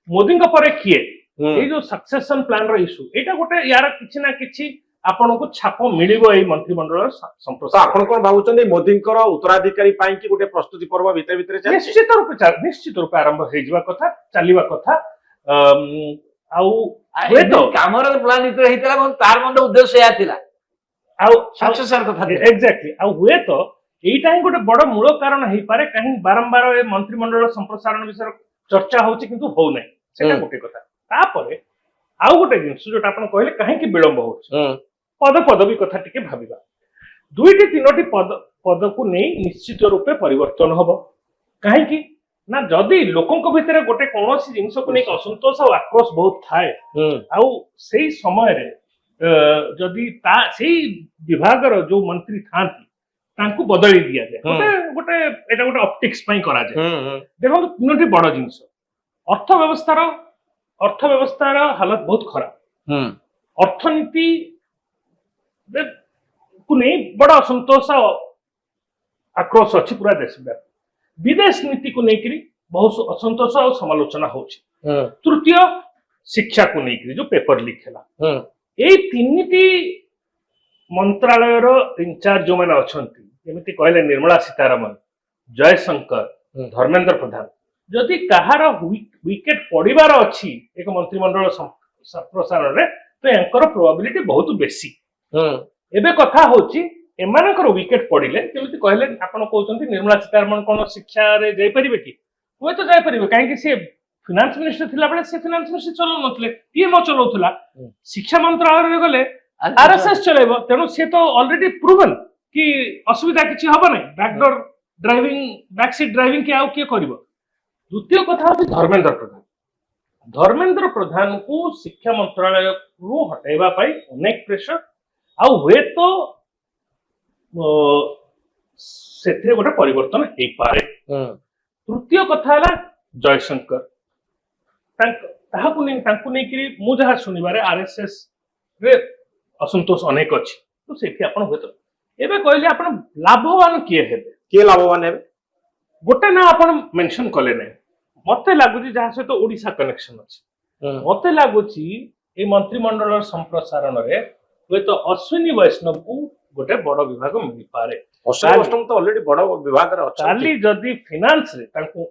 मोदी पर किए ये जो सक्सेसन प्लान रो इश्यू एटा गोटे यार किछि ना किछि आपनको छाप मिलिबो एई मंत्रिमंडल संप्रसारण। आपण कोन भाबुचंदी मोदी उत्तराधिकारी पाई कि गोटे प्रस्तुति पर्व भितर भितर चलछि? निश्चित रूप आरंभ हो जिवा कथा चलीवा कथा आउ कामर प्लान इतो हेतला तार मंद उद्देश्य या थिला आउ सक्सेसर कथा एग्जैक्टली आउ हुए तो एटा ही गोटे बड़ मूल कारण हेई पारे कहीं बारंबार ए मंत्रिमंडल संप्रसारण विषय चर्चा होछि किंतु हो नै सेटा गोटे कथा। तापरे आउ गोटे जिंस जोटा आपण कहले काहे कि विलंब होछि पद पदवी कथा टिके भाबिबा दुईटी तीनोटी पद को नहीं निश्चित रूपे परिवर्तन हबो काहे कि ना जदि लोकंक भितरे गोटे कोनोसी जिंस को नहीं असंतोष और आक्रोश बहुत थाए आउ सेही समय रे जदि ता सेही विभाग रो जो मंत्री थांती तांकू बदली दिया जाए गोटे गोटे एटा गोटे ऑप्टिक्स पई करा जाए। देखो तीनोटी बड़ जिंस अर्थव्यवस्थार हालत बहुत खराब अर्थनीति को नहीं बड़ असंतोष आक्रोश अच्छी पूरा देश व्यापी विदेश नीति को लेकर बहुत असंतोष और समालोचना होची। तृतीय शिक्षा को लेकर जो पेपर लीक है यही तीन मंत्रालय इंचार्ज जो मैंने अच्छा जमी कहले निर्मला सीतारमण जयशंकर धर्मेंद्र प्रधान जदि कहार विकेट पड़ार अच्छी एक मंत्रिमंडल संप्रसारण रे तो यांकर प्रोबेबिलिटी बहुत बेसी एबे कथा होची एमानकर विकेट पड़िले जेमिति कहले आपण कहउचंती निर्मला सीतारमण कोन शिक्षा रे जाई परिबे कि होय तो जाई परिबे काहे कि से फाइनेंस मिनिस्टर थिला बेले से फाइनेंस मिनिस्टर चलो नथले पीएमओ चलोथला शिक्षा मंत्रालय रे गले आरएसएस चलेबो तेनु से तो ऑलरेडी प्रूवन कि असुविधा किछि हबो नै बैकडोर ड्राइविंग बैकसीट ड्राइविंग के आउ के करबो। द्वितीय कथा होची धर्मेंद्र प्रधान को शिक्षा मंत्रालय को हटाइबा पाई अनेक प्रेशर आउ हुए तो से गोटे परिवर्तन हो पारे। तृतीय कथा है जयशंकर मु जहाँ शुणवे आरएसएस रे असंतोष अनेक अच्छी तो से हुए तो एबे कहले आपण लाभवान किए लाभवान हेबे गोटे ना आपण मेंशन कले नै मते लागुची जहाँ सहित ओडिशा कनेक्शन अच्छी मते लागुची ए मंत्रिमंडल संप्रसारण रे हुए तो अश्विनी वैष्णव को गोटे बड़ विभाग मिल पारे। अश्विनी वैष्णव तो ऑलरेडी बड़ विभाग रे अछि खाली जदी फाइनेंस रे तांको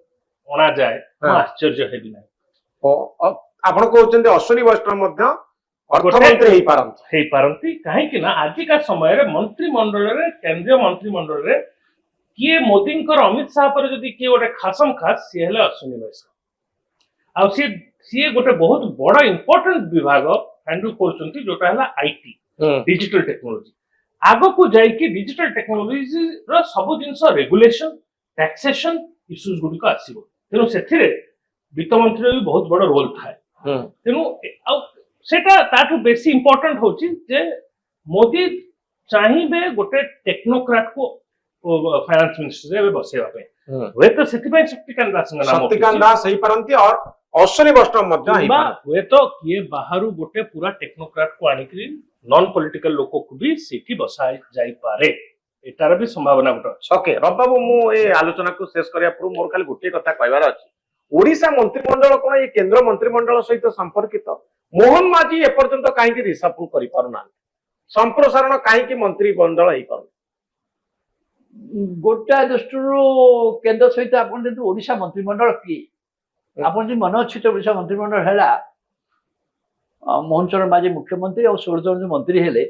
अणा जाए आश्चर्य हेबि नै आपण कहउचंदी अश्विनी वैष्णव मध्ये अर्थमंत्री हेई पारंती काहे कि ना आजि का समय रे मंत्रिमंडल रे केंद्रीय मंत्रिमंडल रे किए मोदी अमित शाह पर जदि किए गोटे खासम खास सी हेले अश्विनी वैष्णव आ सी गोटे बहुत बड़ इंपोर्टेंट विभाग हैंडल करचंती जोटा हला आईटी डिजिटल टेक्नोलॉजी आगो को जाई कि डिजिटल टेक्नोलॉजी रो सब जिंस रेगुलेशन टैक्सेशन इश्यूज गुडी को आसीबो तेनु सेथिरे वित्त मंत्री भी बहुत बड़ रोल थाए तेनु आ सेटा ताटू बेसी इंपोर्टेंट होची जे मोदी चाहिबे गोटे टेक्नोक्रेट को फाइनेंस मिनिस्टर रे बसेवा पे वे तो सेति शक्तिकांत दास ही पारंती और अश्विनी वैष्णव मध्ये ही वे तो किए बाहरु गोटे पूरा टेक्नोक्रेट को आनिकरी नॉन पॉलिटिकल लोक को भी सेठी बसाई जाई पारे एटार भी संभावना गोटे। ओके रब बाबू मु ए आलोचना को शेष करिया पूर्व मोर खाली गोटे कथा कहबार अछि ओडिशा मंत्रिमंडल कोन ए केंद्र मंत्रिमंडल सहित संपर्कित मोहन माझी ए पर्यंत काहे कि रिसफल करि पारुना संप्रसारण काहे कि मंत्रिमंडल हे पारु गोटा दृष्टि केंद्र सहित आपण देखु ओडिशा मंत्रिमंडल की आपण जे मन अछि तो ओडिशा मंत्रिमंडल हैला मोहन चरण माझी मुख्यमंत्री और 16 जन मंत्री हेले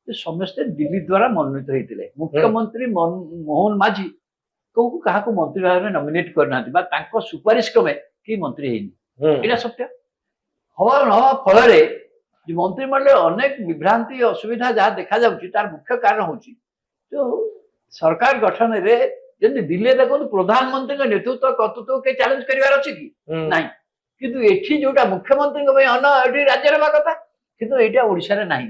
समस्त दिल्ली द्वारा मनोनीत होते मुख्यमंत्री मोहन माझी को कहा मंत्री भाव में नॉमिनेट करना सुपारिश क्रमे कि मंत्री है सत्य हवा नवा फल मंत्रिमंडल अनेक विभ्रांति असुविधा जहाँ देखा तार मुख्य कारण हूँ जो सरकार गठन रे जब दिल्ली देखो प्रधानमंत्री नेतृत्व कर्तृत्व के चैलेंज करार अच्छे कि नहीं किंतु एठी जोटा मुख्यमंत्री राज्य रहा कथा किंतु एटा ओडिशा रे नहीं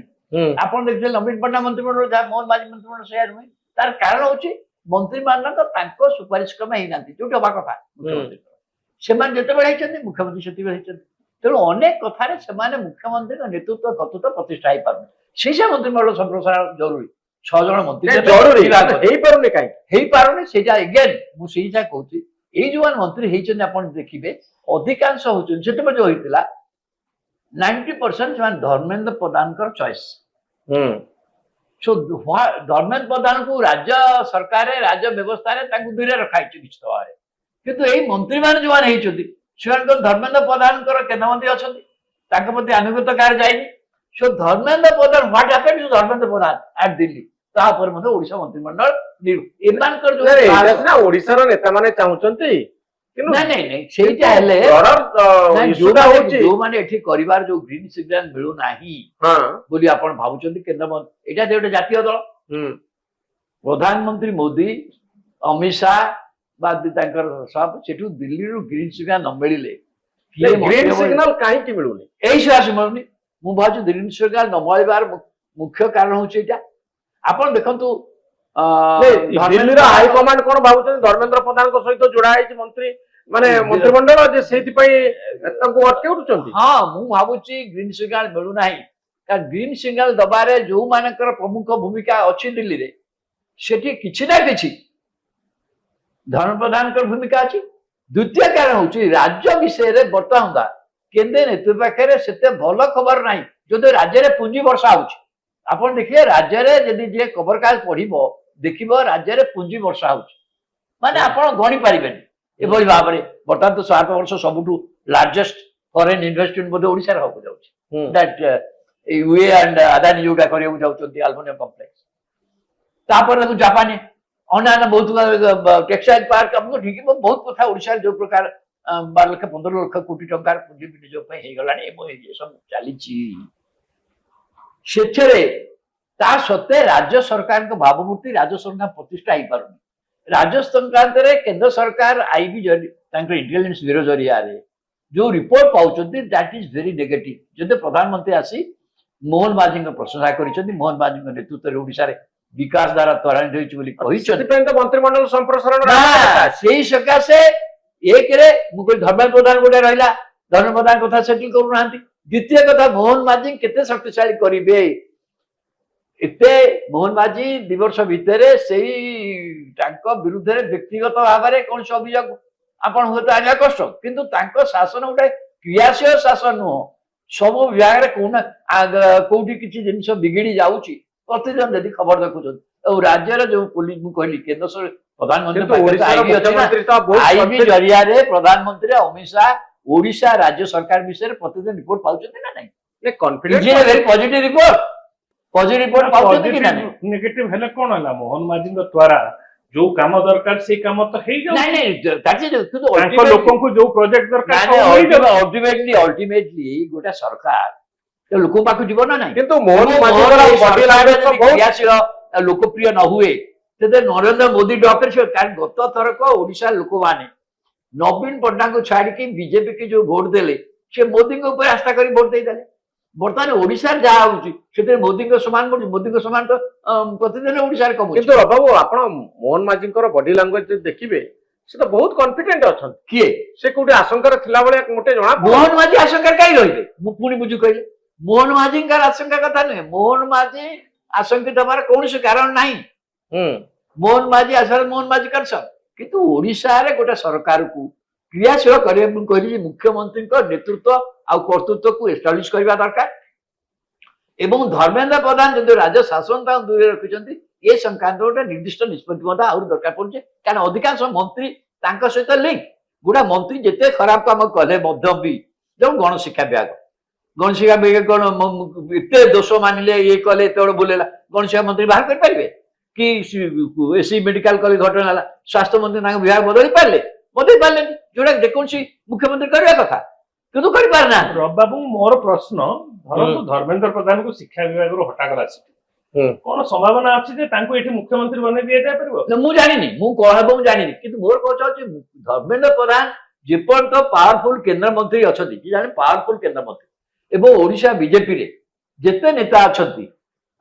आपण देखते नवीन पट्टनायक मंत्रिमंडल जहाँ मोहन माझी मंत्रिमंडल से नुहे तार कारण हूँ मंत्री मान सुपारिश क्रमे ही जो हवा कथा मुख्यमंत्री से मुख्यमंत्री से तेणु अनेक कथार से मुख्यमंत्री नेतृत्व कर्तृत्व प्रतिष्ठा हो पार से मंत्रिमंडल संप्रसारण जरूरी 6 जन मंत्री जरूरी एगेन मुझे कहूँ ଏଇ ଯୋଉମାନେ ମନ୍ତ୍ରୀ ହେଇଛନ୍ତି ଆପଣ ଦେଖିବେ ଅଧିକାଂଶ ହଉଛନ୍ତି ସେତେବେଳେ ଯୋଉ ହେଇଥିଲା 90% ସେମାନେ ଧର୍ମେନ୍ଦ୍ର ପ୍ରଧାନଙ୍କର ଚଏସ୍। ସୋ ଧର୍ମେନ୍ଦ୍ର ପ୍ରଧାନକୁ ରାଜ୍ୟ ସରକାର ରାଜ୍ୟ ବ୍ୟବସ୍ଥାରେ ତାଙ୍କୁ ଦୂରେ ରଖାଯାଇଛି ନିଶ୍ଚିତ ଭାବରେ। କିନ୍ତୁ ଏଇ ମନ୍ତ୍ରୀମାନେ ଯୋଉମାନେ ହେଇଛନ୍ତି ସେମାନେ ଧର୍ମେନ୍ଦ୍ର ପ୍ରଧାନଙ୍କର କେନ୍ଦ୍ରମନ୍ତ୍ରୀ ଅଛନ୍ତି, ତାଙ୍କ ପ୍ରତି ଆନୁଗତ୍ୟ କାହାର ଯାଇନି। So Dharmendra Pradhan what happens to Dharmendra Pradhan at Delhi, ତାପରେ ମଧ୍ୟ ଓଡିଶା ମନ୍ତ୍ରିମଣ୍ଡଳ ଏମାନଙ୍କର ଯୋଉ ଓଡିଶାର ନେତା ମାନେ ଚାହୁଁଛନ୍ତି ନାଇଁ ନାଇଁ ନାଇଁ ସେଇଟା ହେଲେ ଯୋଉମାନେ ଏଠି କରିବାର ଯୋଉ ଗ୍ରୀନ ସିଗ୍ନାଲ ମିଳୁନାହିଁ ବୋଲି ଆପଣ ଭାବୁଛନ୍ତି କେନ୍ଦ୍ରମନ୍ତ୍ରୀ, ଏଇଟା ଗୋଟେ ଜାତୀୟ ଦଳ, ପ୍ରଧାନମନ୍ତ୍ରୀ ମୋଦି ଅମିତ ଶାହ ବା ତାଙ୍କର ସବ ସେଠୁ ଦିଲ୍ଲୀରୁ ଗ୍ରୀନ ସିଗ୍ନାଲ ନ ମିଳିଲେ ଗ୍ରୀନ ସିଗ୍ନାଲ କାହିଁକି ମିଳୁନି ଏଇ ସକାଶେ ମିଳୁନି। ମୁଁ ଭାବୁଛି ଗ୍ରୀନ ସିଗ୍ନାଲ ନ ମିଳିବାର ମୁଖ୍ୟ କାରଣ ହଉଛି ଏଇଟା। ଆପଣ ଦେଖନ୍ତୁ ଦିଲ୍ଲୀର ହାଇକମାଣ୍ଡ କଣ ଭାବୁଛନ୍ତି ଧର୍ମେନ୍ଦ୍ର ପ୍ରଧାନଙ୍କ ସହିତ ଯୋଡା ହେଇଛି ମନ୍ତ୍ରୀ ମାନେ ମନ୍ତ୍ରିମଣ୍ଡଳ ଯେ ସେଇଥିପାଇଁ ତାଙ୍କୁ ଅଟକେଇ ଉଠୁଛନ୍ତି। ହଁ ମୁଁ ଭାବୁଛି ଗ୍ରୀନ ସିଗ୍ନାଲ ମିଳୁନାହିଁ, କାରଣ ଗ୍ରୀନ ସିଗ୍ନାଲ ଦବାରେ ଯୋଉମାନଙ୍କର ପ୍ରମୁଖ ଭୂମିକା ଅଛି ଦିଲ୍ଲୀରେ ସେଠି କିଛି ନା କିଛି ଧର୍ମେନ୍ଦ୍ର ପ୍ରଧାନଙ୍କର ଭୂମିକା ଅଛି। ଦ୍ୱିତୀୟ କାରଣ ହଉଛି ରାଜ୍ୟ ବିଷୟରେ ବର୍ତ୍ତମାନ କେନ୍ଦ୍ର ନେତୃତ୍ୱ ପାଖରେ ସେତେ ଭଲ ଖବର ନାହିଁ। ଯଦି ରାଜ୍ୟରେ ପୁଞ୍ଜି ବର୍ଷା ହଉଛି, ଆପଣ ଦେଖିବେ ରାଜ୍ୟରେ ଯଦି ଯିଏ ଖବରକାଗଜ ପଢିବ ଦେଖିବ ରାଜ୍ୟରେ ପୁଞ୍ଜି ବର୍ଷା ହଉଛି, ମାନେ ଆପଣ ଗଣି ପାରିବେନି ଏଭଳି ଭାବରେ। ବର୍ତ୍ତମାନ ତ 7 ବର୍ଷ ସବୁଠୁ ଲାର୍ଜେଷ୍ଟ ଫରେନ୍ ଇନଭେଷ୍ଟମେଣ୍ଟ ବୋଧେ ଓଡିଶାରେ ହବାକୁ ଯାଉଛି, ୟୁଏ ଆଣ୍ଡ ଆଦାନୀ ଯୋଉଟା କରିବାକୁ ଯାଉଛନ୍ତି ଆଲୁମିନିୟମ କମ୍ପ୍ଲେକ୍ସ। ତାପରେ ଦେଖୁ ଜାପାନ ଅନ୍ୟାନ୍ୟ ବହୁତ ଟେକ୍ସଟାଇଲ ପାର୍କ, ଆମକୁ ଠିକ ବହୁତ କଥା ଓଡିଶାରେ ଯୋଉ ପ୍ରକାର 12 ଲକ୍ଷ 15 ଲକ୍ଷ କୋଟି ଟଙ୍କାର ପୁଞ୍ଜି ବିନିଯୋଗ ପାଇଁ ହେଇଗଲାଣି ଏବଂ ଏ ସବୁ ଚାଲିଛି। ସେଥିରେ ତା ସତ୍ତ୍ୱେ ରାଜ୍ୟ ସରକାରଙ୍କ ଭାବମୂର୍ତ୍ତି ରାଜ୍ୟ ସରକାର ପ୍ରତିଷ୍ଠା ହେଇପାରୁନି। ରାଜ୍ୟ ସଂକ୍ରାନ୍ତରେ କେନ୍ଦ୍ର ସରକାର ଆଇବି ତାଙ୍କର ଇଣ୍ଟେଲିଜେନ୍ସ ବ୍ୟୁରୋ ଜରିଆରେ ଯୋଉ ରିପୋର୍ଟ ପାଉଛନ୍ତି ଦ୍ୟାଟ ଇଜ ଭେରି ନେଗେଟିଭ। ଯଦି ପ୍ରଧାନମନ୍ତ୍ରୀ ଆସି ମୋହନ ମାଝୀଙ୍କ ପ୍ରଶଂସା କରିଛନ୍ତି, ମୋହନ ମାଝୀଙ୍କ ନେତୃତ୍ୱରେ ଓଡିଶାରେ ବିକାଶ ଧାରା ତ୍ୱରାନ୍ୱିତ ହୋଇଛି ବୋଲି କହିଛନ୍ତି, ମନ୍ତ୍ରିମଣ୍ଡଳ ସମ୍ପ୍ରସାରଣ ସେଇ ସକାଶେ ଏକରେ ମୁଁ କହିଲି ଧର୍ମେନ୍ଦ୍ର ପ୍ରଧାନ ଗୋଟେ ରହିଲା, ଧର୍ମେନ୍ଦ୍ର ପ୍ରଧାନ କଥା ସେଟିଲ କରୁନାହାନ୍ତି। ଦ୍ୱିତୀୟ କଥା ମୋହନ ମାଝୀ କେତେ ଶକ୍ତିଶାଳୀ କରିବେ, ଏତେ ମୋହନ ମାଝୀ 2 ବର୍ଷ ଭିତରେ ସେଇ ତାଙ୍କ ବିରୁଦ୍ଧରେ ବ୍ୟକ୍ତିଗତ ଭାବରେ କୌଣସି ଅଭିଯୋଗ ଆପଣ ହୁଏତ ଆଣିବା କଷ୍ଟ, କିନ୍ତୁ ତାଙ୍କ ଶାସନ ଗୋଟେ କ୍ରିୟାଶୀଳ ଶାସନ ନୁହଁ। ସବୁ ବିଭାଗରେ କୋଉଠି କିଛି ଜିନିଷ ବିଗିଡି ଯାଉଛି ପ୍ରତିଦିନ ଯଦି ଖବର ଦେଖୁଛନ୍ତି। ଆଉ ରାଜ୍ୟର ଯୋଉ ପୋଲିସ ମୁଁ କହିଲି କେନ୍ଦ୍ର ପ୍ରଧାନମନ୍ତ୍ରୀ ଆଇବି ଜରିଆରେ ପ୍ରଧାନମନ୍ତ୍ରୀ ଅମିତ ଶାହ ଓଡିଶା ରାଜ୍ୟ ସରକାର ବିଷୟରେ ପ୍ରତିଦିନ ରିପୋର୍ଟ ପାଉଛନ୍ତି ନା ନାଇଁ? ପଜିଟିଭ ରିପୋର୍ଟ ପାଉଛନ୍ତି କି ନା ନାଇଁ? ନେଗେଟିଭ ହେଲେ କଣ ହେଲା, ମୋହନ ମାଝୀଙ୍କ ଦ୍ୱାରା ଯୋଉ କାମ ଦରକାର ସେଇ କାମ ତ ହେଇଯାଉଛି, ଲୋକଙ୍କୁ ଯୋଉ ପ୍ରୋଜେକ୍ଟ ଦରକାର ଅଲ୍ଟିମେଟଲି ଗୋଟେ ସରକାର ଲୋକଙ୍କ ପାଖକୁ ଯିବ ନା ନାଇଁ? କିନ୍ତୁ କ୍ରିୟାଶୀଳ ଲୋକପ୍ରିୟ ନ ହୁଏ ସେଥିରେ ନରେନ୍ଦ୍ର ମୋଦୀ ଡକେଟ। କାରଣ ଗତ ଥରକ ଓଡିଶାର ଲୋକମାନେ ନବୀନ ପଟ୍ଟନାୟକଙ୍କୁ ଛାଡିକି ବିଜେପି କି ଯୋଉ ଭୋଟ ଦେଲେ ସେ ମୋଦୀଙ୍କ ଉପରେ ଆସ୍ଥା କରି ଭୋଟ ଦେଇଦେଲେ। ବର୍ତ୍ତମାନ ଓଡିଶାରେ ଯାହା ହଉଛି ସେଥିରେ ମୋଦୀଙ୍କ ସମାନ ତ ପ୍ରତିଦିନ ଓଡିଶାରେ କମୁଛି। କିନ୍ତୁ ବାବୁ ଆପଣ ମୋହନ ମାଝୀଙ୍କର ବଡି ଲାଙ୍ଗୁଏଜ ଯଦି ଦେଖିବେ ସେ ତ ବହୁତ କନଫିଡେଣ୍ଟ ଅଛନ୍ତି। କିଏ ସେ କୋଉଠି ଆଶଙ୍କାରେ ଥିଲା ଭଳିଆ ମୋଟେ ଜଣା ମୋହନ ମାଝୀ ଆଶଙ୍କାରେ କାହିଁ ରହିବେ? ମୁଁ ପୁଣି ବୁଝୁ କହିଲି ମୋହନ ମାଝୀଙ୍କର ଆଶଙ୍କା କଥା ନୁହେଁ, ମୋହନ ମାଝୀ ଆଶଙ୍କିତ ହେବାର କୌଣସି କାରଣ ନାହିଁ। ମୋହନ ମାଝୀ ମୋହନ ମାଝୀ କରିସନ, କିନ୍ତୁ ଓଡିଶାରେ ଗୋଟେ ସରକାରକୁ କ୍ରିୟାଶୀଳ କରିବା ମୁଁ କହିଲି ଯେ ମୁଖ୍ୟମନ୍ତ୍ରୀଙ୍କ ନେତୃତ୍ୱ ଆଉ କର୍ତ୍ତୃତ୍ୱକୁ ଏଷ୍ଟାବ୍ଲିଶ କରିବା ଦରକାର। ଏବଂ ଧର୍ମେନ୍ଦ୍ର ପ୍ରଧାନ ଯଦି ରାଜ୍ୟ ଶାସନ ତାଙ୍କୁ ଦୂରରେ ରଖିଛନ୍ତି ଏ ସଂକ୍ରାନ୍ତ ଗୋଟେ ନିର୍ଦ୍ଦିଷ୍ଟ ନିଷ୍ପତ୍ତି ମଧ୍ୟ ଆହୁରି ଦରକାର ପଡୁଛି। କାରଣ ଅଧିକାଂଶ ମନ୍ତ୍ରୀ ତାଙ୍କ ସହିତ ଲିଙ୍କ। ଗୋଟା ମନ୍ତ୍ରୀ ଯେତେ ଖରାପ କାମ କଲେ ମଧ୍ୟ ବି ଯୋଉ ଗଣଶିକ୍ଷା ବିଭାଗ କଣ ଏତେ ଦୋଷ ମାନିଲେ ଇଏ କଲେ ଏତେ ବଡ ବୁଲେଇଲା, ଗଣଶିକ୍ଷା ମନ୍ତ୍ରୀ ବାହାର କରିପାରିବେ କି? ଏସି ମେଡିକାଲ କଲେଜ ଘଟଣା ହେଲା, ସ୍ୱାସ୍ଥ୍ୟ ମନ୍ତ୍ରୀ ତାଙ୍କ ବିଭାଗ ବଦଳି ପାରିଲେନି, ଯୋଉଟା ଯେକୌଣସି ମୁଖ୍ୟମନ୍ତ୍ରୀ କରିବା କଥା କିନ୍ତୁ କରିପାରୁନାହାନ୍ତି। ବାବୁ ମୋର ପ୍ରଶ୍ନ, ଧରନ୍ତୁ ଧର୍ମେନ୍ଦ୍ର ପ୍ରଧାନଙ୍କୁ ଶିକ୍ଷା ବିଭାଗରୁ ହଟାଗଲା, କଣ ସମ୍ଭାବନା ଅଛି ଯେ ତାଙ୍କୁ ଏଠି ମୁଖ୍ୟମନ୍ତ୍ରୀ ବନେଇ ଦିଆଯାଇପାରିବ? ମୁଁ ଜାଣିନି, ମୁଁ କଣ ହେବ ମୁଁ ଜାଣିନି, କିନ୍ତୁ ମୋର କହୁଛି ଧର୍ମେନ୍ଦ୍ର ପ୍ରଧାନ ଯେପର୍ଯ୍ୟନ୍ତ ପାୱାରଫୁଲ କେନ୍ଦ୍ରମନ୍ତ୍ରୀ ଅଛନ୍ତି, କି ଜାଣେ ପାୱାରଫୁଲ କେନ୍ଦ୍ରମନ୍ତ୍ରୀ ଏବଂ ଓଡିଶା ବିଜେପିରେ ଯେତେ ନେତା ଅଛନ୍ତି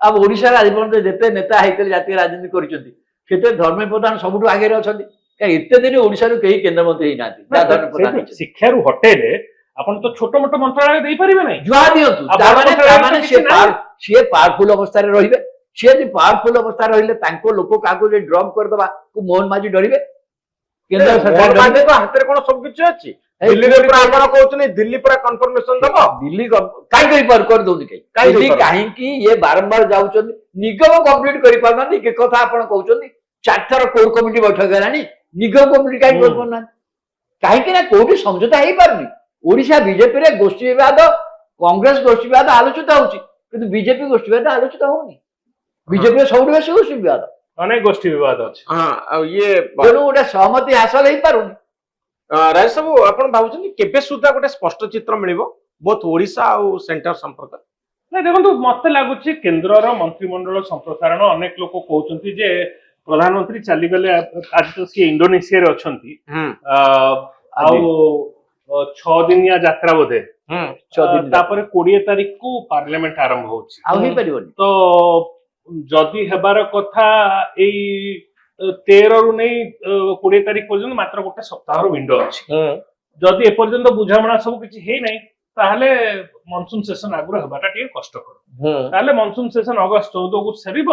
ଆଉ ଓଡିଶାରେ ଆଜି ପର୍ଯ୍ୟନ୍ତ ଯେତେ ନେତା ହେଇଥିଲେ ଜାତୀୟ ରାଜନୀତି କରିଛନ୍ତି ସେଥିରେ ଧର୍ମେନ୍ଦ୍ର ପ୍ରଧାନ ସବୁଠୁ ଆଗରେ ଅଛନ୍ତି। ଏତେ ଦିନ ଓଡିଶାରୁ କେହି କେନ୍ଦ୍ରମନ୍ତ୍ରୀ ହେଇନାହାନ୍ତି। ଶିକ୍ଷାରୁ ହଟେଇଲେ ଆପଣ ତ ଛୋଟ ମୋଟ ମନ୍ତ୍ରଣାଳୟ ଦେଇପାରିବେ ନାହିଁ, ଜୁଆ ଦିଅନ୍ତୁ, ସିଏ ପାୱାରଫୁଲ ଅବସ୍ଥାରେ ରହିବେ। ସିଏ ଯଦି ପାୱାରଫୁଲ ଅବସ୍ଥାରେ ରହିଲେ ତାଙ୍କ ଲୋକ କାହାକୁ ଯଦି ଡ୍ରପ୍ କରିଦବା ମୋହନ ମାଝୀ ଡରିବେ। କେନ୍ଦ୍ର ସରକାର ମୋହନ ମାଝୀଙ୍କ ହାତରେ କଣ ସବୁ କିଛି ଅଛି? ଦିଲ୍ଲୀରେ ପୁରା ଆପଣ କହୁଛନ୍ତି ଦିଲ୍ଲୀ ପୁରା କନଫର୍ମେସନ ଦବ। ଦିଲ୍ଲୀ କାହିଁକି କରିଦଉନି କାହିଁକି ଦିଲ୍ଲୀ କାହିଁକି ଇଏ ବାରମ୍ବାର ଯାଉଛନ୍ତି ନିଗମ କମ୍ପ୍ଲିଟ କରିପାରୁନାହାନ୍ତି। କି କଥା ଆପଣ କହୁଛନ୍ତି 4 ଥର କୋର କମିଟି ବୈଠକ ହେଲାଣି ନିଗମ କମିଟି କାହିଁକି କରିପାରୁନାହାନ୍ତି? କାହିଁକି ନା କୋଉଠି ସମଝୋତା ହେଇପାରୁନି। ଓଡିଶା ବିଜେପିରେ ଗୋଷ୍ଠୀ ବିବାଦ କଂଗ୍ରେସ ଗୋଷ୍ଠୀ ବିବାଦ ଆଲୋଚିତ ହଉଛି କିନ୍ତୁ ବିଜେପି ଗୋଷ୍ଠୀ ବିବାଦ ଆଲୋଚିତ ହଉନି। ବିଜେପିରେ ସବୁଠୁ ବେଶୀ ଗୋଷ୍ଠୀ ବିବାଦ ଅନେକ ଗୋଷ୍ଠୀ ବିବାଦ ଅଛି। ହଁ ଆଉ ଇଏ ତେଣୁ ଗୋଟେ ସହମତି ହାସଲ ହେଇପାରୁନି। ରାଜ ବାବୁ ଆପଣ ଭାବୁଛନ୍ତି କେବେ ସୁଦ୍ଧା ଗୋଟେ ସ୍ପଷ୍ଟ ଚିତ୍ର ମିଳିବ ବୋଥ ଓଡିଶା ଆଉ ସେଣ୍ଟର ସମ୍ପର୍କରେ? ନା ଦେଖନ୍ତୁ ମତେ ଲାଗୁଛି କେନ୍ଦ୍ରର ମନ୍ତ୍ରିମଣ୍ଡଳ ସମ୍ପ୍ରସାରଣ ଅନେକ ଲୋକ କହୁଛନ୍ତି ଯେ ପ୍ରଧାନମନ୍ତ୍ରୀ ଚାଲିଗଲେ ଆଜି ତ ସିଏ ଇଣ୍ଡୋନେସିଆରେ ଅଛନ୍ତି ଆଉ 6 ଦିନିଆ ଯାତ୍ରା ବୋଧେ ତାପରେ 20 ତାରିଖକୁ ପାର୍ଲାମେଣ୍ଟ ଆରମ୍ଭ ହଉଛି ଆଉ ହେଇପାରିବନି। ତ ଯଦି ହେବାର କଥା ଏଇ 13 ରୁ ନେଇ 20 ତାରିଖ ପର୍ଯ୍ୟନ୍ତ ମାତ୍ର ଗୋଟେ ସପ୍ତାହର ୱିଣ୍ଡୋ ଅଛି। ଯଦି ଏପର୍ଯ୍ୟନ୍ତ ବୁଝାମଣା ସବୁ କିଛି ହେଇନାହିଁ ତାହେଲେ ମନସୁନ ସେସନ ଆଗରୁ ହେବାଟା ଟିକେ କଷ୍ଟକର। ତାହେଲେ ମନସୁନ ସେସନ ଅଗଷ୍ଟ 14 କୁ ସରିବ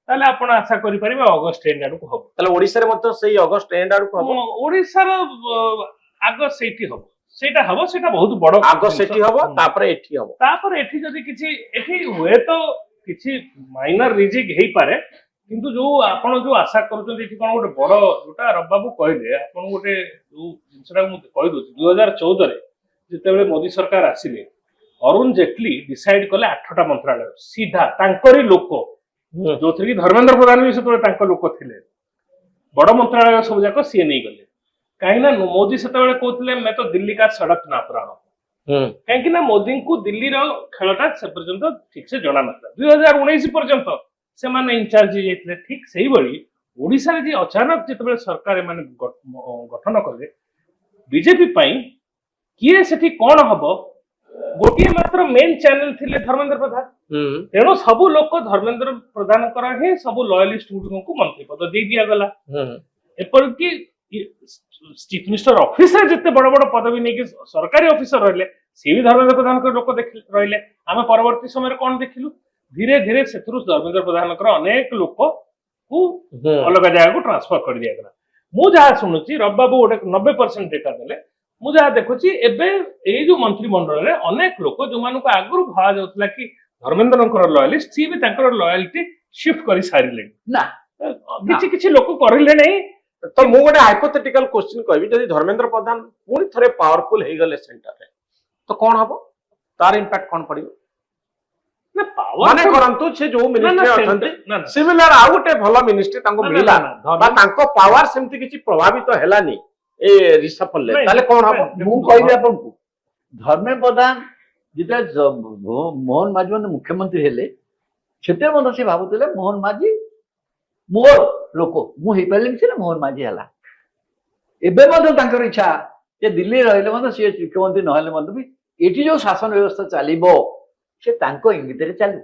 ତାହେଲେ ଆପଣ ଆଶା କରିପାରିବେ ଅଗଷ୍ଟ ଏଣ୍ଡ ଆଡକୁ ହବ। ତାହେଲେ ଓଡିଶାରେ ମଧ୍ୟ ସେଇ ଅଗଷ୍ଟ ଏଣ୍ଡ ଆଡକୁ ହବ। ଓଡିଶାର ଆଗ ସେଇଠି ହବ ସେଇଟା ହବ ସେଇଟା ବହୁତ ବଡ ଆଗ ସେଠି ହବ ତାପରେ ଏଠି ହବ। ତାପରେ ଏଠି ଯଦି କିଛି ଏଠି ହୁଏତ କିଛି ମାଇନର ରିଜିକ ହେଇପାରେ କିନ୍ତୁ ଯୋଉ ଆପଣ ଯୋଉ ଆଶା କରୁଛନ୍ତି ଏଠି କଣ ଗୋଟେ ବଡ ଯୋଉଟା ରବି ବାବୁ କହିଲେ ଆପଣ ଗୋଟେ ଯୋଉ ଜିନିଷଟା ମୁଁ କହିଦଉଛି 2014ରେ ଯେତେବେଳେ ମୋଦି ସରକାର ଆସିଲେ ଅରୁଣ ଜେଟଲୀ ଡିସାଇଡ କଲେ 8ଟା ମନ୍ତ୍ରାଳୟ ସିଧା ତାଙ୍କରି ଲୋକ ଯୋଉଥିରେ କି ଧର୍ମେନ୍ଦ୍ର ପ୍ରଧାନ ବି ସେତେବେଳେ ତାଙ୍କ ଲୋକ ଥିଲେ ବଡ ମନ୍ତ୍ରାଳୟ ସବୁ ଯାକ ସିଏ ନେଇଗଲେ। କାହିଁକି ନା ମୋଦି ସେତେବେଳେ କହୁଥିଲେ ମେ ତ ଦିଲ୍ଲୀ କା ସଡକ ନା ପୁରାଣ କାହିଁକି ନା ମୋଦିଙ୍କୁ ଦିଲ୍ଲୀର ଖେଳଟା ସେ ପର୍ଯ୍ୟନ୍ତ ଠିକ ସେ ଜଣା ନଥିଲା 2019 ପର୍ଯ୍ୟନ୍ତ ସେମାନେ ଇନଚାର୍ଜ ହେଇଯାଇଥିଲେ। ଠିକ ସେଇଭଳି ଓଡିଶାରେ ଯେ ଅଚାନକ ଯେତେବେଳେ ସରକାର ଏମାନେ ଗଠନ କଲେ ବିଜେପି ପାଇଁ କିଏ ସେଠି କଣ ହବ ଗୋଟିଏ ମାତ୍ର ମେନ୍ ଚ୍ୟାନେଲ ଥିଲେ ଧର୍ମେନ୍ଦ୍ର ପ୍ରଧାନ। ତେଣୁ ସବୁ ଲୋକ ଧର୍ମେନ୍ଦ୍ର ପ୍ରଧାନଙ୍କର ହିଁ ସବୁ ଲୟାଲିଷ୍ଟ ଗୁଡିକୁ ମନ୍ତ୍ରୀ ପଦ ଦେଇ ଦିଆଗଲା। ଏପରିକି ଚିଫ ମିନିଷ୍ଟର ଅଫିସରେ ଯେତେ ବଡ ବଡ ପଦବୀ ନେଇକି ସରକାରୀ ଅଫିସର ରହିଲେ ସିଏ ବି ଧର୍ମେନ୍ଦ୍ର ପ୍ରଧାନଙ୍କ ଲୋକ ରହିଲେ। ଆମେ ପରବର୍ତ୍ତୀ ସମୟରେ କଣ ଦେଖିଲୁ ଧୀରେ ଧୀରେ ସେଥିରୁ ଧର୍ମେନ୍ଦ୍ର ପ୍ରଧାନଙ୍କର ଅନେକ ଲୋକକୁ ଅଲଗା ଜାଗାକୁ ଟ୍ରାନ୍ସଫର କରି ଦିଆଗଲା। ମୁଁ ଯାହା ଶୁଣୁଛି ରବି ବାବୁ ଗୋଟେ 90% ଡେଟା ଦେଲେ ମୁଁ ଯାହା ଦେଖୁଛି ଏବେ ଏଇ ଯୋଉ ମନ୍ତ୍ରିମଣ୍ଡଳରେ ଅନେକ ଲୋକ ଯୋଉମାନଙ୍କୁ ଆଗରୁ ଭାବାଯାଉଥିଲା କି ଧର୍ମେନ୍ଦ୍ରଙ୍କର ଲୟାଲିଷ୍ଟ ସିଏ ବି ତାଙ୍କର ଲୟାଲିଟି ସିଫ୍ଟ କରି ସାରିଲେଣି। ନା କିଛି କିଛି ଲୋକ କରିଲେ ନାହିଁ। ତ ମୁଁ ଗୋଟେ ହାଇପୋଥେଟିକାଲ କ୍ୱେଶ୍ଚିନ କହିବି ଯଦି ଧର୍ମେନ୍ଦ୍ର ପ୍ରଧାନ ପୁଣି ଥରେ ପାୱାରଫୁଲ ହେଇଗଲେ ସେଣ୍ଟରରେ ତ କଣ ହବ ତାର ଇମ୍ପାକ୍ଟ କଣ ପଡିବ? ମାନେ କରନ୍ତୁ ସେ ଯୋଉ ମିନିଷ୍ଟ୍ରି ଅଛନ୍ତି ସିମିଲାର ଆଉ ଗୋଟେ ଭଲ ମିନିଷ୍ଟ୍ରି ତାଙ୍କୁ ମିଳିଲା ବା ତାଙ୍କ ପାୱାର ସେମିତି କିଛି ପ୍ରଭାବିତ ହେଲାନି ଏ ରିସଫଲରେ ତାହେଲେ କଣ ହବ? ମୁଁ କହିବି ଆପଣଙ୍କୁ ଧର୍ମେନ୍ଦ୍ର ପ୍ରଧାନ ଯେତେବେଳେ ମୋହନ ମାଝୀ ମାନେ ମୁଖ୍ୟମନ୍ତ୍ରୀ ହେଲେ ସେତେବେଳେ ମଧ୍ୟ ସେ ଭାବୁଥିଲେ ମୋହନ ମାଝୀ ମୋର ଲୋକ ମୁଁ ହେଇପାରିଲିନି ସିନା ମୋହନ ମାଝୀ ହେଲା। ଏବେ ମଧ୍ୟ ତାଙ୍କର ଇଚ୍ଛା ଯେ ଦିଲ୍ଲୀ ରହିଲେ ମଧ୍ୟ ସିଏ ମୁଖ୍ୟମନ୍ତ୍ରୀ ନହେଲେ ମଧ୍ୟ ବି ଏଠି ଯୋଉ ଶାସନ ବ୍ୟବସ୍ଥା ଚାଲିବ ସେ ତାଙ୍କ ଇଙ୍ଗିତରେ ଚାଲିବ।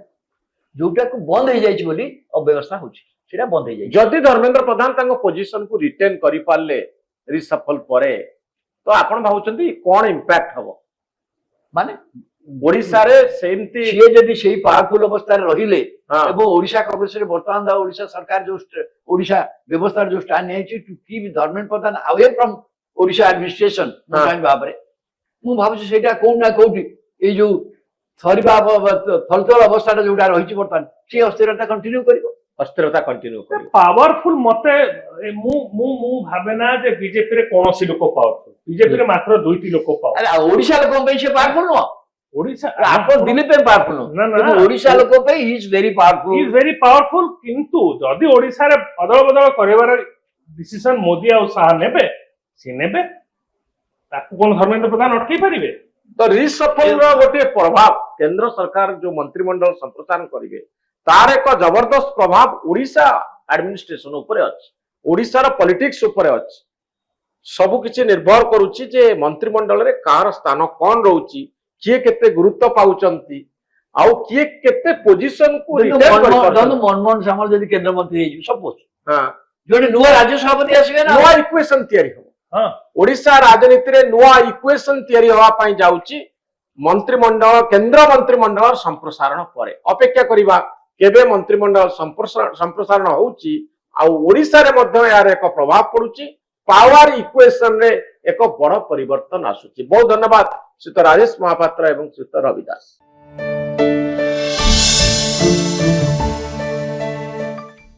ଯୋଉଟାକୁ ବନ୍ଦ ହେଇଯାଇଛି ବୋଲି ଅବ୍ୟବସ୍ଥା ହଉଛି ସେଟା ବନ୍ଦ ହେଇଯାଇଛି। ଯଦି ଧର୍ମେନ୍ଦ୍ର ପ୍ରଧାନ ତାଙ୍କ ପୋଜିସନକୁ ରିଟେନ୍ କରିପାରିଲେ ରିସଫଲ ପରେ ତ ଆପଣ ଭାବୁଛନ୍ତି କଣ ଇମ୍ପାକ୍ଟ ହବ? ମାନେ ଓଡିଶାରେ ସେମିତି ସିଏ ଯଦି ସେଇ ପାୱାରଫୁଲ ଅବସ୍ଥାରେ ରହିଲେ ଏବଂ ଓଡିଶା କଂଗ୍ରେସରେ ବର୍ତ୍ତମାନ ଓଡିଶା ସରକାର ଯୋଉ ଓଡିଶା ବ୍ୟବସ୍ଥାର ଯୋଉ ଷ୍ଟାଣ୍ଡ ନେଇଛି to keep Dharmendra Pradhan away from Odisha administration ଭାବରେ ମୁଁ ଭାବୁଛି ସେଇଟା କୋଉଠି ନା କୋଉଠି ଏଇ ଯୋଉ ଥଲଥଲ ଅବସ୍ଥାଟା ଯୋଉଟା ରହିଛି ବର୍ତ୍ତମାନ ସେ ଅସ୍ଥିରତା କଣ୍ଟିନ୍ୟୁ କରିବ। ଅସ୍ଥିରତା କଣ୍ଟିନ୍ୟୁ କରିବ। ପାୱାରଫୁଲ ମତେ ମୁଁ ଭାବେ ନା ଯେ ବିଜେପିରେ କୌଣସି ଲୋକ ପାୱାରଫୁଲ ବିଜେପିରେ ମାତ୍ର 2ଟି ଲୋକ ପାୱାରଫୁଲ। ଓଡିଶା ଲୋକଙ୍କ ପାଇଁ ସେ ପାୱାରଫୁଲ ନୁହଁ। ଓଡିଶା ଆପଣ ଦିଲ୍ଲୀ ପାଇଁ ପାୱାରଫୁଲ ନୁହଁ ଓଡିଶା ଲୋକ ପାଇଁ ହି ଇଜ ଭେରି ପାୱାରଫୁଲ। କିନ୍ତୁ ଯଦି ଓଡିଶାରେ ଅଦଳ ବଦଳ କରିବାର ଡିସିସନ ମୋଦି ଆଉ ଶାହ ନେବେ ସିଏ ନେବେ ତାକୁ କଣ ଧର୍ମେନ୍ଦ୍ର ପ୍ରଧାନ ଅଟକେଇ ପାରିବେ? ତ ରିସଫଲର ଗୋଟିଏ ପ୍ରଭାବ କେନ୍ଦ୍ର ସରକାର ଯୋଉ ମନ୍ତ୍ରିମଣ୍ଡଳ ସମ୍ପ୍ରସାରଣ କରିବେ ତାର ଏକ ଜବରଦସ୍ତ ପ୍ରଭାବ ଓଡିଶା ଆଡମିନିଷ୍ଟ୍ରେସନ ଉପରେ ଅଛି ଓଡିଶାର ପଲିଟିକ୍ସ ଉପରେ ଅଛି। ସବୁ କିଛି ନିର୍ଭର କରୁଛି ଯେ ମନ୍ତ୍ରିମଣ୍ଡଳରେ କାହାର ସ୍ଥାନ କଣ ରହୁଛି କିଏ କେତେ ଗୁରୁତ୍ୱ ପାଉଛନ୍ତି ଆଉ କିଏ କେତେ ପୋଜିସନକୁ ମନମୋହନ ସାମଲ ଯଦି କେନ୍ଦ୍ରମନ୍ତ୍ରୀ ହେଇଯିବେ ସପୋଜ ଜଣେ ନୂଆ ରାଜ୍ୟ ସଭାପତି ଆସିବେ ନା ନୂଆ ଇକ୍ୱେସନ ତିଆରି ହବ। ଓଡିଶା ରାଜନୀତିରେ ନୂଆ ଇକ୍ୱେସନ ତିଆରି ହବା ପାଇଁ ଯାଉଛି ମନ୍ତ୍ରିମଣ୍ଡଳ କେନ୍ଦ୍ର ମନ୍ତ୍ରିମଣ୍ଡଳ ସମ୍ପ୍ରସାରଣ ପରେ। ଅପେକ୍ଷା କରିବା କେବେ ମନ୍ତ୍ରିମଣ୍ଡଳ ସମ୍ପ୍ରସାରଣ ହଉଛି ଆଉ ଓଡିଶାରେ ମଧ୍ୟ ଏହାର ଏକ ପ୍ରଭାବ ପଡୁଛି पावर इक्वेशन रे एक बड़ परिवर्तन आसुची। बहुत धन्यवाद श्रीयुत राजेश महापात्र एवं श्रीयुत रवि दास।